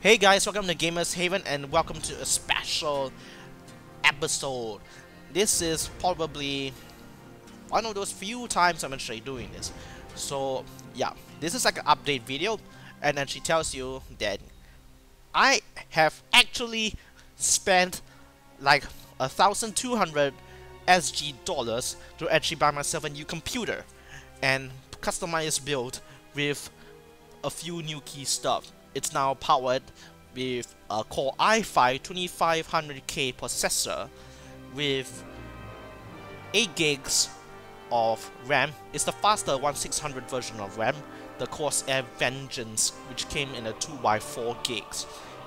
Hey guys, welcome to Gamers Haven and welcome to a special episode. This is probably one of those few times I'm actually doing this. So yeah, this is like an update video, and then she tells you that I have actually spent like 1,200 SG dollars to actually buy myself a new computer and customized build with a few new key stuff. It's now powered with a Core i5 2500K processor with 8 gigs of RAM. It's the faster 1600 version of RAM, the Corsair Vengeance, which came in a 2x4 gigs.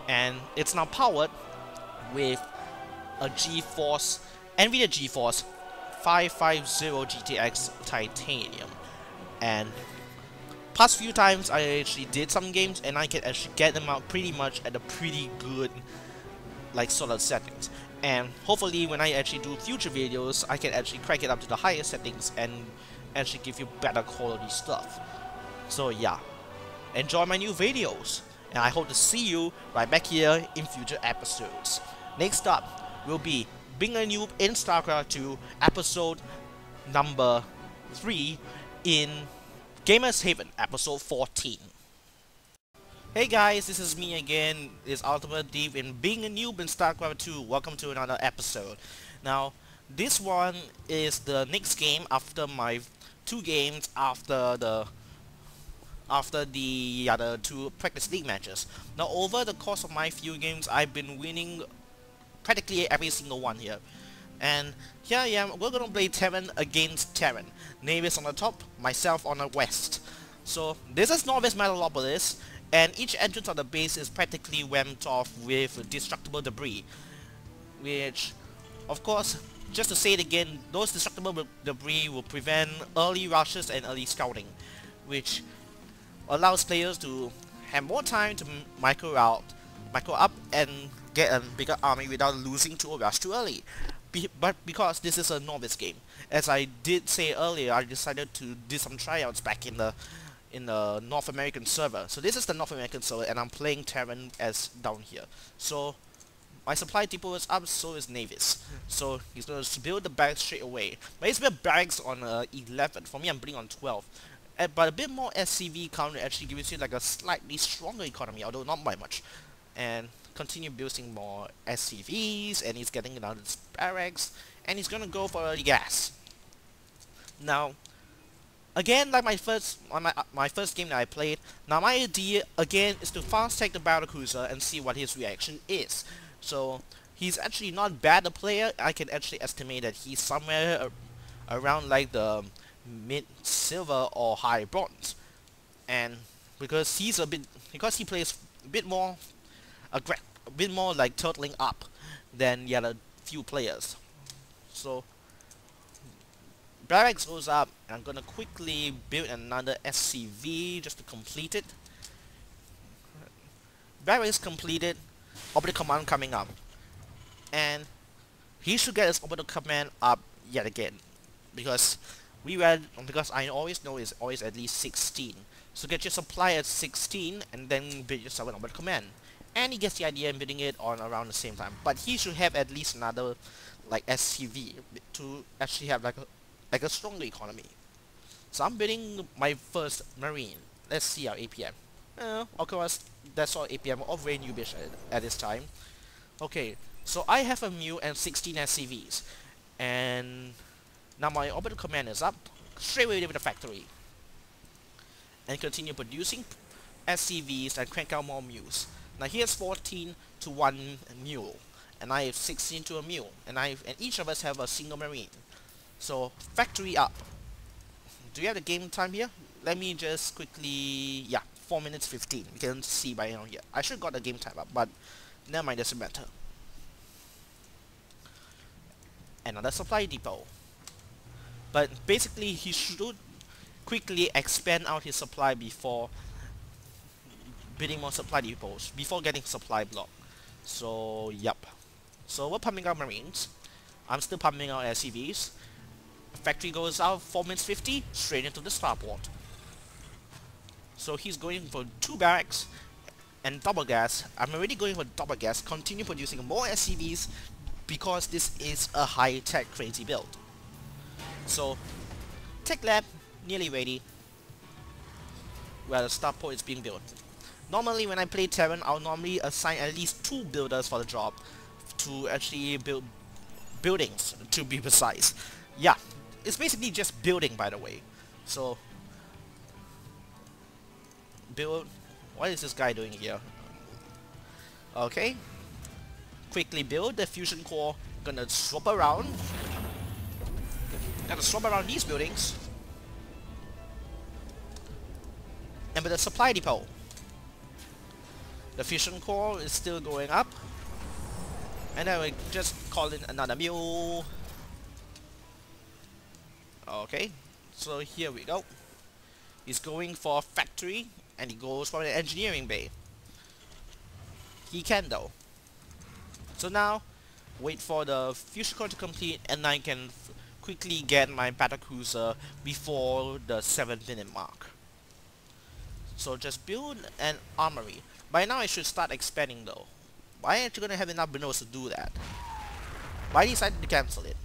And it's now powered with a GeForce, nVidia GeForce 550 GTX Titanium. And past few times I actually did some games and I can actually get them out pretty much at a pretty good like solid settings, and hopefully when I actually do future videos I can actually crank it up to the higher settings and actually give you better quality stuff. So yeah, enjoy my new videos and I hope to see you right back here in future episodes. Next up will be being a noob in StarCraft 2 episode number 3 in Gamers Haven, episode 14. Hey guys, this is me again, this Ultimate Thief in being a noob in StarCraft 2. Welcome to another episode. Now, this one is the next game after my 2 games after the other 2 practice league matches. Now, over the course of my few games, I've been winning practically every single one here. And here I am, we're gonna play Terran against Terran. Navis on the top, myself on the west. So this is Novice Metalopolis, and each entrance of the base is practically went off with destructible debris. Which, of course, just to say it again, those destructible debris will prevent early rushes and early scouting, which allows players to have more time to micro up and get a bigger army without losing to a rush too early. But because this is a novice game, as I did say earlier, I decided to do some tryouts back in the North American server. So this is the North American server, and I'm playing Terran as down here. So my supply depot is up, so is Navis. So he's going to build the barracks straight away. But he's built barracks on 11. For me, I'm building on 12. But a bit more SCV count actually gives you like a slightly stronger economy, although not by much. And continue building more SCVs, and he's getting another barracks, and he's gonna go for early gas. Now, again, like my first game that I played, now my idea again is to fast take the battlecruiser and see what his reaction is. So he's actually not bad a player. I can actually estimate that he's somewhere around like the mid silver or high bronze, and because he plays a bit more a bit more like turtling up than the other few players. So barracks goes up, and I'm gonna quickly build another SCV just to complete it. Barracks completed, orbital command coming up, and he should get his orbital command up yet again, because I always know it's always at least 16. So get your supply at 16 and then build yourself an orbital command. And he gets the idea and building it on around the same time. But he should have at least another like SCV to actually have like a stronger economy. So I'm building my first marine. Let's see our APM. Of course, that's all APM of very noobish at this time. Okay, so I have a Mu and 16 SCVs, and now my orbital command is up. Straight away with the factory, and continue producing SCVs and crank out more Mus. Now here's 14 to 1 mule, and I have 16 to a mule, and each of us have a single marine. So factory up. Do you have the game time here? Let me just quickly, yeah, 4 minutes 15. You can see by now here. I should got the game time up, but never mind, doesn't matter. Another supply depot. But basically he should quickly expand out his supply before building more supply depots, before getting supply block. So yep. So we're pumping out marines. I'm still pumping out SCVs. Factory goes out 4 minutes 50, straight into the starport. So he's going for 2 barracks And double gas, I'm already going for double gas, continue producing more SCVs because this is a high-tech crazy build. So, tech lab, nearly ready. Well, the starport is being built. Normally when I play Terran, I'll normally assign at least 2 builders for the job to actually build buildings, to be precise. Yeah, it's basically just building, by the way. So, build. What is this guy doing here? Okay. Quickly build the fusion core. Gonna swap around. Gonna swap around these buildings. And with the supply depot. The fusion core is still going up. And then we just call in another mule. Okay. So here we go. He's going for factory. And he goes for the engineering bay. He can though. So now, wait for the fusion core to complete and I can quickly get my battlecruiser before the 7-minute mark. So just build an armory. By now I should start expanding though. I ain't gonna have enough minerals to do that. But I decided to cancel it.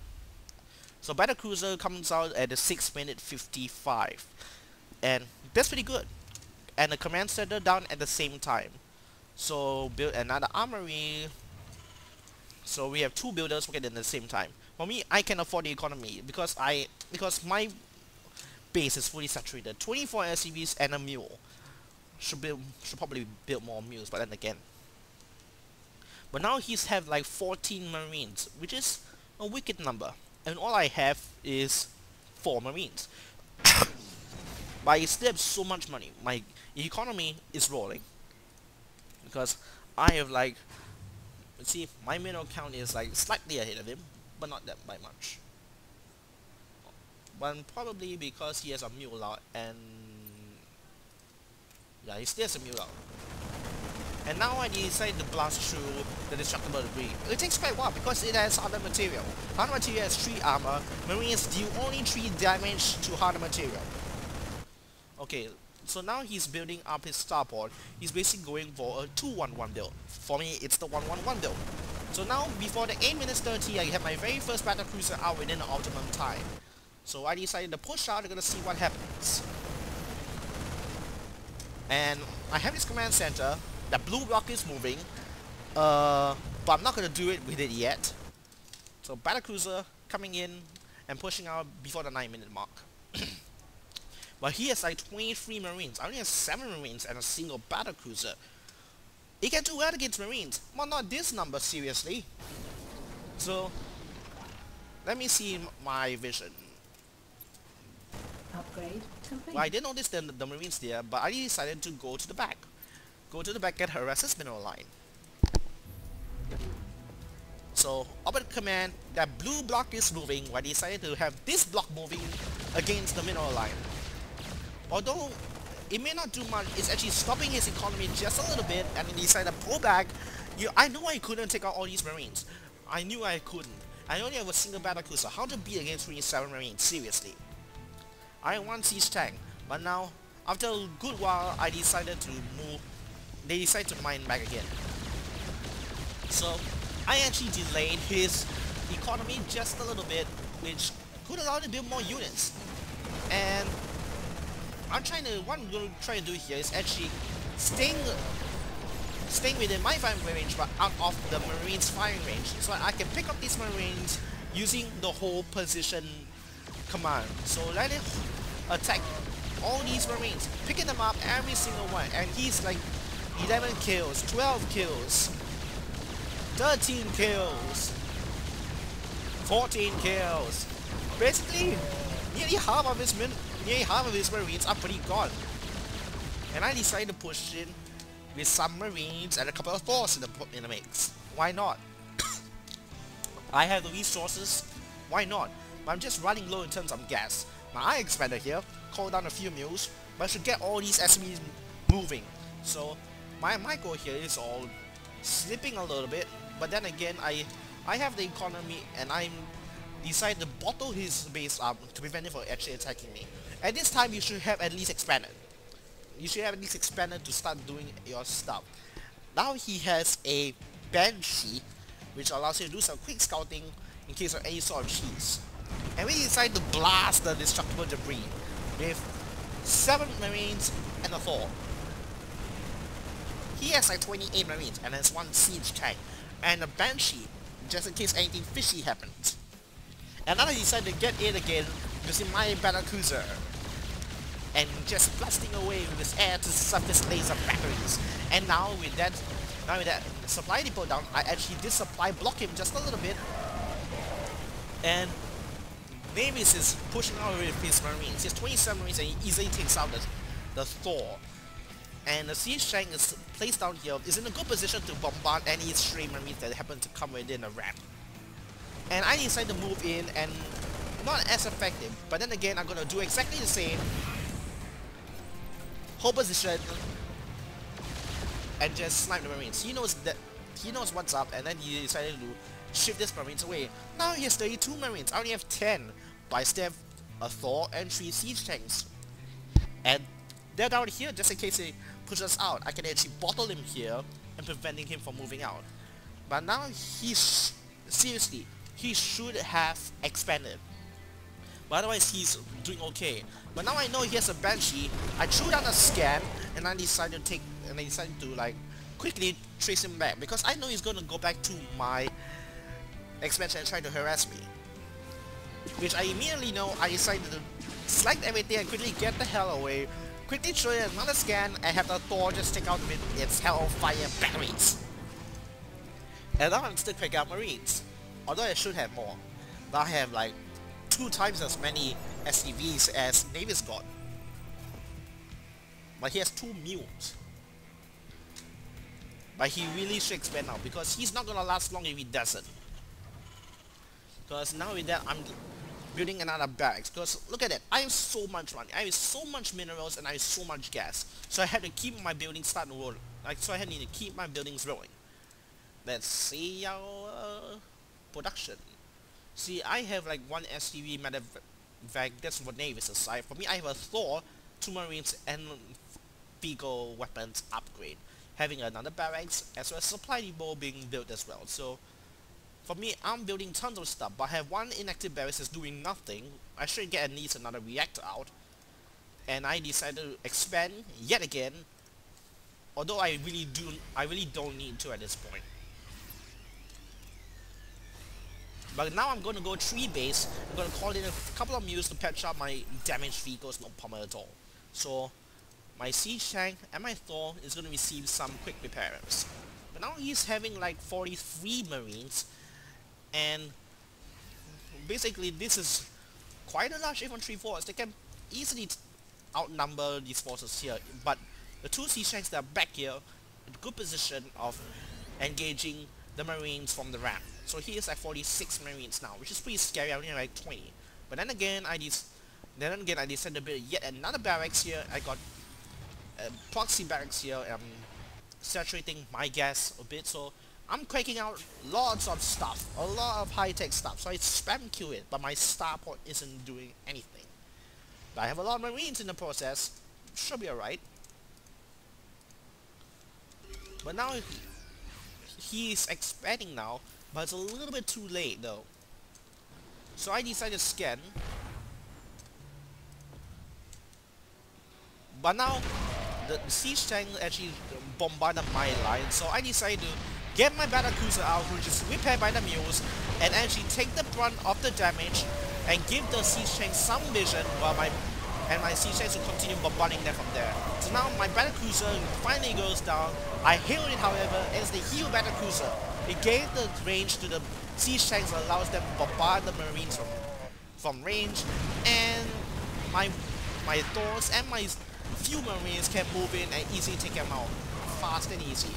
So battlecruiser comes out at the 6-minute 55. And that's pretty good. And the command center down at the same time. So build another armory. So we have 2 builders working at the same time. For me, I can afford the economy because my base is fully saturated. 24 SCVs and a mule. Should probably build more mules, but then again. But now he's have like 14 marines, which is a wicked number. And all I have is 4 marines. But I still have so much money. My economy is rolling. Because I have like, let's see, my mineral count is like slightly ahead of him, but not that by much. But probably because he has a mule out and yeah, he still has a mule out. And now I decided to blast through the destructible debris. It takes quite a while because it has harder material. Harder material has 3 armor, marines deal only 3 damage to harder material. Okay, so now he's building up his starport. He's basically going for a 2-1-1 build. For me, it's the 1-1-1 build. So now, before the 8 minutes 30, I have my very first battlecruiser out within the optimum time. So I decided to push out, I'm gonna see what happens. And I have this command center. That blue block is moving. But I'm not gonna do it with it yet. So battlecruiser coming in and pushing out before the 9-minute mark. But he has like 23 marines. I only have 7 marines and a single battlecruiser. He can do well against marines. Well, not this number, seriously. So, let me see my vision. Upgrade complete. Well, I did notice the marines there, but I decided to go to the back. Go to the back and harass this mineral line. So, up at command, that blue block is moving, I decided to have this block moving against the mineral line. Although, it may not do much, it's actually stopping his economy just a little bit, and he decided to pull back. I know I couldn't take out all these marines. I knew I couldn't. I only have a single battlecruiser. How to beat against 27 marines? Seriously. I have 1 siege tank, but now, after a good while, I decided to move. They decided to mine back again. So, I actually delayed his economy just a little bit, which could allow him to build more units. And what I'm going to try to do here is actually staying within my firing range, but out of the Marines' firing range, so I can pick up these Marines using the whole position command. So let it attack all these Marines, picking them up every single one, and he's like 11 kills, 12 kills, 13 kills, 14 kills. Basically, nearly half of his Marines are pretty gone. And I decided to push in with some Marines and a couple of forces in the mix. Why not? I have the resources. Why not? But I'm just running low in terms of gas. My eye expander here, call down a few mules, but I should get all these SMEs moving. So my goal here is all slipping a little bit, but then again I have the economy and I'm decided to bottle his base up to prevent him from actually attacking me. At this time you should have at least expanded. You should have at least expanded to start doing your stuff. Now he has a Banshee, which allows you to do some quick scouting in case of any sort of cheese. And we decide to blast the destructible debris with 7 Marines and a Thor. He has like 28 Marines and has 1 siege tank and a Banshee, just in case anything fishy happens. And then I decide to get in again using my battlecruiser and just blasting away with his air-to-surface laser batteries. And now with that supply depot down, I actually did supply block him just a little bit. And Navis is pushing out with his Marines. He has 27 Marines and he easily takes out the Thor. And the siege tank is placed down here, is in a good position to bombard any stray Marines that happen to come within a ramp. And I decide to move in and not as effective, but then again I'm gonna do exactly the same. Hold position and just snipe the Marines. He knows what's up, and then he decided to shift his Marines away. Now he has 32 Marines, I only have 10, but I still have a Thor and 3 siege tanks. And they're down here just in case he pushes us out. I can actually bottle him here and preventing him from moving out. But now he's seriously, he should have expanded. But otherwise he's doing okay. But now I know he has a Banshee. I threw down a scan and I decided to like quickly trace him back because I know he's gonna go back to my expansion and try to harass me. Which I immediately know. I decided to select everything and quickly get the hell away. Quickly throw in another scan and have the Thor just take out with its Hellfire batteries. And now I'm still cracking out Marines. Although I should have more. Now I have like 2 times as many SCVs as Navis got. But he has 2 mules. But he really should expand now because he's not gonna last long if he doesn't. Because now with that I'm building another barracks. Because look at it, I have so much money, I have so much minerals and I have so much gas. So I had to keep my buildings starting to roll. So I had to keep my buildings rolling. Let's see our production. See, I have like 1 SCV medevac, that's for Navis side. For me, I have a Thor, 2 Marines, and Beagle weapons upgrade. Having another barracks, as well as supply depot being built as well. So, for me, I'm building tons of stuff, but I have 1 inactive barracks that's doing nothing. I should get at least another reactor out. And I decided to expand yet again. Although I really don't need to at this point. But now I'm going to go 3 base. I'm going to call in a couple of mules to patch up my damaged vehicles, no problem at all. So my siege tank and my Thor is going to receive some quick repairs. But now he's having like 43 Marines, and basically this is quite a large infantry force. They can easily outnumber these forces here. But the 2 siege tanks that are back here in good position of engaging the Marines from the ramp. So he is at 46 Marines now, which is pretty scary. I only have like 20. But then again, I decided to build yet another barracks here. I got a proxy barracks here. Saturating my gas a bit, so I'm cracking out lots of stuff, a lot of high-tech stuff. So I spam kill it, but my starport isn't doing anything. But I have a lot of Marines in the process. Should be alright. But now he's expanding now. But it's a little bit too late though. So I decided to scan. But now the siege tank actually bombarded my line, so I decided to get my battlecruiser out, which is repaired by the mules, and actually take the brunt of the damage and give the siege tank some vision while my siege tanks will continue bombarding them from there. So now my battlecruiser finally goes down. I hailed it, however, as the heal battlecruiser. It gave the range to the siege tanks that allows them to bombard the Marines from range, and my Thors and my few Marines can move in and easily take them out fast and easy.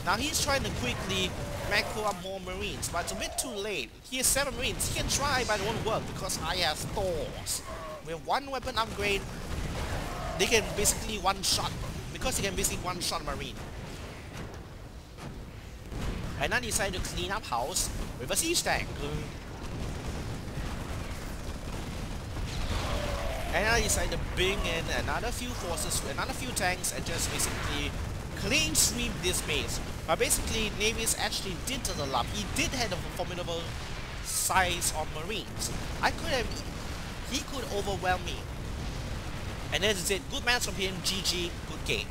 Now he's trying to quickly macro up more Marines, but it's a bit too late. He has 7 Marines. He can try, but it won't work because I have Thors. With 1 weapon upgrade, they can basically one-shot, because they can basically one-shot Marine. And I decided to clean up house with a siege tank. And I decided to bring in another few forces, another few tanks, and just basically clean sweep this base. But basically, Navy's actually did to the lap. He did have a formidable size of Marines. He could overwhelm me. And that's it. Good match from him. GG. Good game.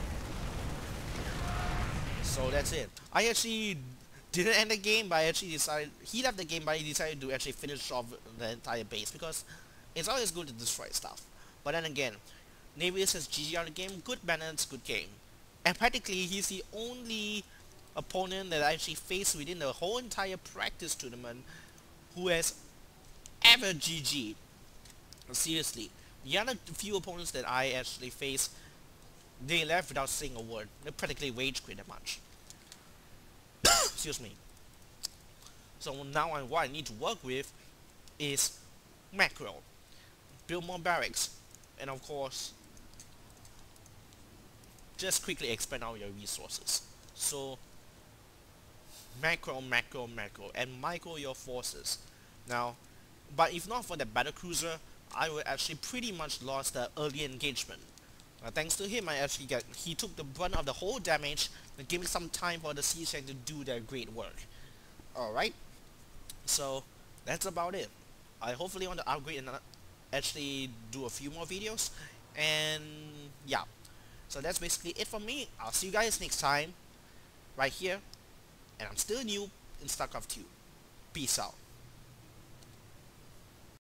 So that's it. I actually didn't end the game, but I actually decided he left the game, but he decided to actually finish off the entire base because it's always good to destroy stuff. But then again, Navy says GG on the game. Good balance, good game. And practically, he's the only opponent that I actually faced within the whole entire practice tournament who has ever GG'd. Seriously, the other few opponents that I actually faced, they left without saying a word. They practically rage quit that much. Excuse me. So now what I need to work with is macro, build more barracks, and of course, just quickly expand out your resources. So macro, macro, macro, and micro your forces. Now, but if not for the battle cruiser, I would actually pretty much lost the early engagement. Thanks to him, he took the brunt of the whole damage and gave me some time for the siege tank to do their great work. Alright, so that's about it. I hopefully want to upgrade and actually do a few more videos. And yeah, so that's basically it from me. I'll see you guys next time, right here. And I'm still new in StarCraft 2. Peace out.